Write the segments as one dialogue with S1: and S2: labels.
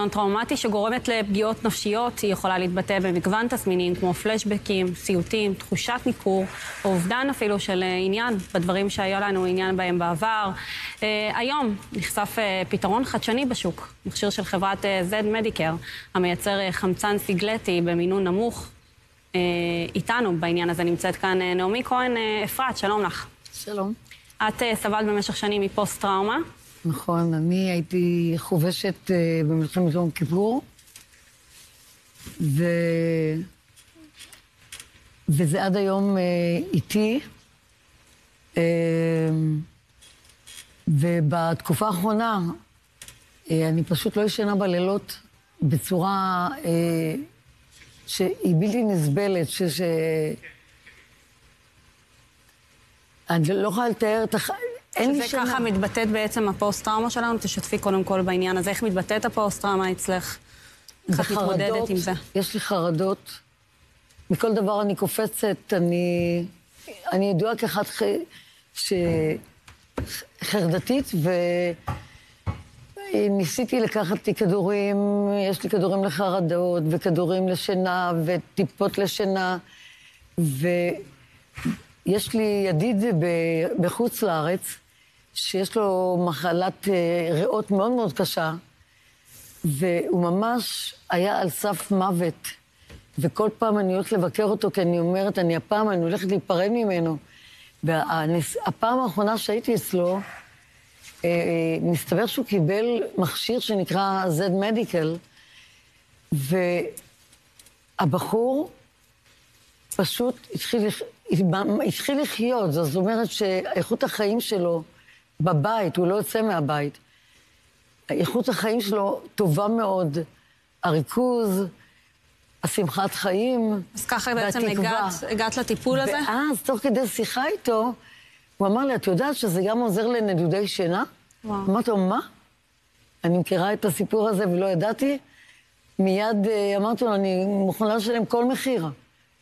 S1: ניסיון טראומטי שגורמת לפגיעות נפשיות. היא יכולה להתבטא במגוון תסמינים כמו פלשבקים, סיוטים, תחושת ניכור, או אובדן אפילו של עניין בדברים שהיה לנו עניין בהם בעבר. היום נחשף פתרון חדשני בשוק, מכשיר של חברת Z-Medicare, המייצר חמצן סיגלטי במינון נמוך. איתנו בעניין הזה נמצאת כאן נעמי כהן אפרת, שלום לך.
S2: שלום.
S1: את סבלת במשך שנים מפוסט-טראומה.
S2: נכון, אני הייתי חובשת במלחמת יום כיפור, וזה עד היום איתי. ובתקופה האחרונה אני פשוט לא ישנה בלילות בצורה שהיא בלתי נסבלת, אני לא יכולה לתאר את
S1: שזה ככה מתבטאת בעצם הפוסט-טראומה שלנו. תשתפי קודם כל בעניין הזה. איך מתבטאת הפוסט-טראומה אצלך? איך את מתמודדת עם זה?
S2: יש לי חרדות. מכל דבר אני קופצת. אני ידועה כאחת חרדתית, וניסיתי לקחת לי כדורים. יש לי כדורים לחרדות, וכדורים לשינה, וטיפות לשינה. יש לי ידיד בחוץ לארץ, שיש לו מחלת ריאות מאוד מאוד קשה, והוא ממש היה על סף מוות. וכל פעם אני הולכת לבקר אותו, כי אני אומרת, הפעם אני הולכת להיפרד ממנו. והפעם האחרונה שהייתי אצלו, מסתבר שהוא קיבל מכשיר שנקרא Z-Medical, והבחור פשוט התחיל לחיות. זאת אומרת שאיכות החיים שלו בבית, הוא לא יוצא מהבית. איכות החיים שלו טובה מאוד. הריכוז, השמחת חיים,
S1: אז ככה בעצם הגעת לטיפול הזה?
S2: ואז, תוך כדי שיחה איתו, הוא אמר לי, את יודעת שזה גם עוזר לנדודי שינה? אמרתי לו, מה? אני מכירה את הסיפור הזה ולא ידעתי. מיד אמרתי לו, אני מוכנה לשלם כל מחיר.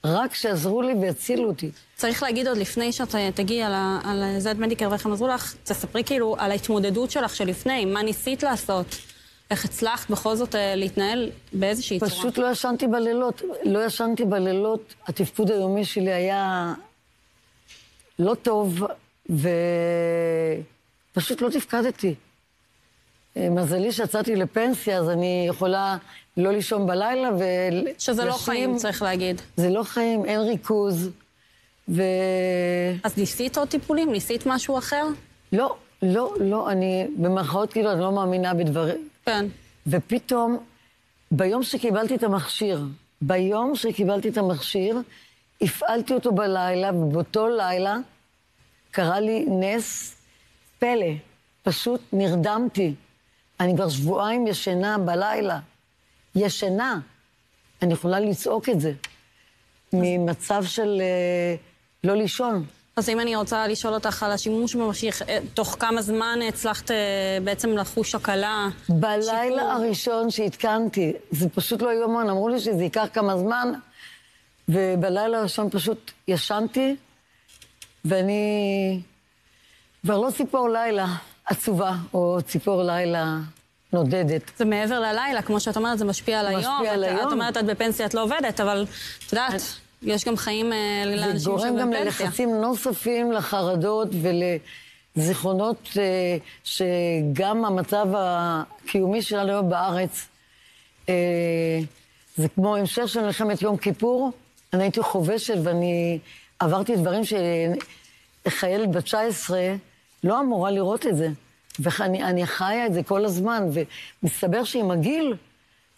S2: רק שעזרו לי והצילו אותי.
S1: צריך להגיד עוד לפני שאת תגיעי על Z-Medicare ואיך הם עזרו לך, תספרי כאילו על ההתמודדות שלך שלפני, מה ניסית לעשות, איך הצלחת בכל זאת להתנהל באיזושהי צורה.
S2: פשוט לא ישנתי בלילות, לא ישנתי בלילות, התפקוד היומי שלי היה לא טוב, ופשוט לא תפקדתי. מזלי שיצאתי לפנסיה, אז אני יכולה לא לישון בלילה
S1: שזה לא חיים, צריך להגיד.
S2: זה לא חיים, אין ריכוז.
S1: אז ניסית עוד טיפולים? ניסית משהו אחר?
S2: לא, לא, לא. אני במרכאות כאילו, אני לא מאמינה בדברים.
S1: כן.
S2: ופתאום, ביום שקיבלתי את המכשיר, הפעלתי אותו בלילה, ובאותו לילה קרה לי נס פלא. פשוט נרדמתי. אני כבר שבועיים ישנה בלילה. ישנה. אני יכולה לצעוק את זה. ממצב של לא לישון.
S1: אז אם אני רוצה לשאול אותך על השימוש במכשיר, תוך כמה זמן הצלחת בעצם לחוש הקלה?
S2: בלילה הראשון שהתקנתי, זה פשוט לא יומן, אמרו לי שזה ייקח כמה זמן, ובלילה הראשון פשוט ישנתי, ואני כבר לא ציפור לילה עצובה, או ציפור לילה נודדת.
S1: זה מעבר ללילה, כמו שאת אומרת, זה משפיע על היום.
S2: משפיע על היום.
S1: את אומרת, את בפנסיה, את לא עובדת, אבל את יודעת, יש גם חיים לאנשים שבפנסיה.
S2: זה גורם גם ללחצים נוספים, לחרדות ולזיכרונות, שגם המצב הקיומי שלנו בארץ, זה כמו המשך של מלחמת יום כיפור. אני הייתי חובשת ואני עברתי דברים שחיילת בת 19 לא אמורה לראות את זה. ואני חיה את זה כל הזמן, ומסתבר שעם הגיל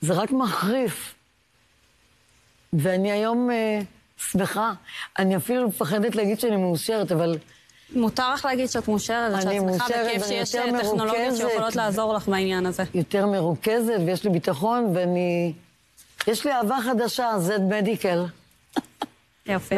S2: זה רק מחריף. ואני היום שמחה. אני אפילו מפחדת להגיד שאני מאושרת, אבל...
S1: מותר לך להגיד שאת מאושרת, ושאת שמחה, וכיף שיש טכנולוגיות שיכולות לעזור לך בעניין הזה.
S2: יותר מרוכזת, ויש לי ביטחון, יש לי אהבה חדשה, Z-Medical.
S1: יופי,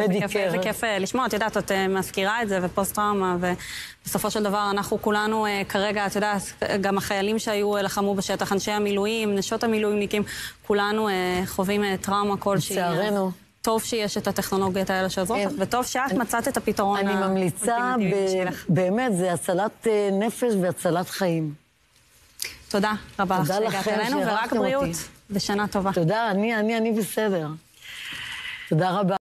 S1: זה כיף לשמוע. את יודעת, את מזכירה את זה, ופוסט-טראומה, ובסופו של דבר אנחנו כולנו כרגע, את יודעת, גם החיילים שהיו לחמו בשטח, אנשי המילואים, נשות המילואימניקים, כולנו חווים טראומה כלשהי.
S2: לצערנו.
S1: טוב שיש את הטכנולוגיות האלה שעזרות לך, וטוב שאת מצאת את הפתרון
S2: אני ממליצה, באמת, זה הצלת נפש והצלת חיים.
S1: תודה רבה לך
S2: תודה
S1: שהגעת
S2: לכם
S1: אלינו, ורק
S2: שאירחתם
S1: בריאות
S2: אותי.
S1: ושנה טובה.
S2: תודה, אני בסדר. תודה רבה.